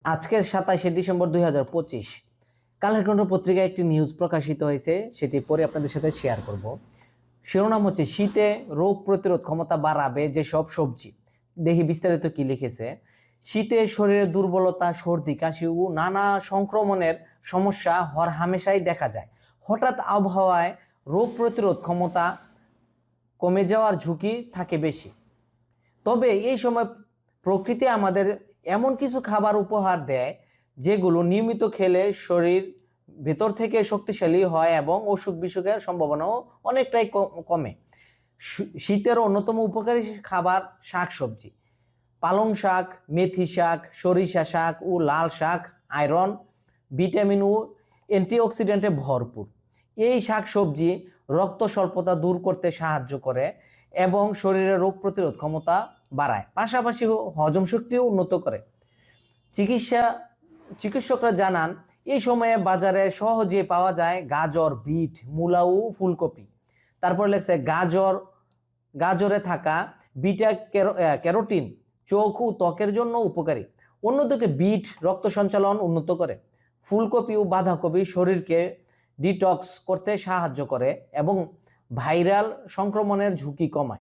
আজকে 27শে ডিসেম্বর 2025 কালের কণ্ঠ পত্রিকায় একটি নিউজ প্রকাশিত হয়েছে, সেটি পরে আপনাদের সাথে শেয়ার করব। শিরোনাম হচ্ছে শীতে রোগ প্রতিরোধ ক্ষমতা বাড়াবে যেসব সবজি। দেখি বিস্তারিত কি লিখেছে। শীতে শরীরে দুর্বলতা, সর্দি, কাশি ও নানা সংক্রমণের সমস্যা হরহামেশাই দেখা যায়। হঠাৎ আবহাওয়ায় রোগ প্রতিরোধ ক্ষমতা কমে যাওয়ার ঝুঁকি থাকে বেশি। তবে এই সময় প্রকৃতি আমাদের এমন কিছু খাবার উপহার দেয় যেগুলো নিয়মিত খেলে শরীর ভেতর থেকে শক্তিশালী হয় এবং অসুখ বিসুখের সম্ভাবনাও অনেকটাই কমে। শীতের অন্যতম উপকারী খাবার শাকসবজি। পালং শাক, মেথি শাক, সরিষা শাক ও লাল শাক আয়রন, ভিটামিন ও অ্যান্টিঅক্সিডেন্টে ভরপুর। এই শাকসবজি রক্ত স্বল্পতা দূর করতে সাহায্য করে এবং শরীরের রোগ প্রতিরোধ ক্ষমতা বাড়ায়, পাশাপাশি হজম শক্তিও উন্নত করে। চিকিৎসকরা জানান এই সময়ে বাজারে সহজে পাওয়া যায় গাজর, বিট, মূলা ও ফুলকপি। তারপর লেখছে গাজরে থাকা বিটা ক্যারোটিন চোখ ও ত্বকের জন্য উপকারী। অন্যদিকে বিট রক্ত সঞ্চালন উন্নত করে। ফুলকপি ও বাঁধাকপি শরীরকে ডিটক্স করতে সাহায্য করে এবং ভাইরাল সংক্রমণের ঝুঁকি কমায়।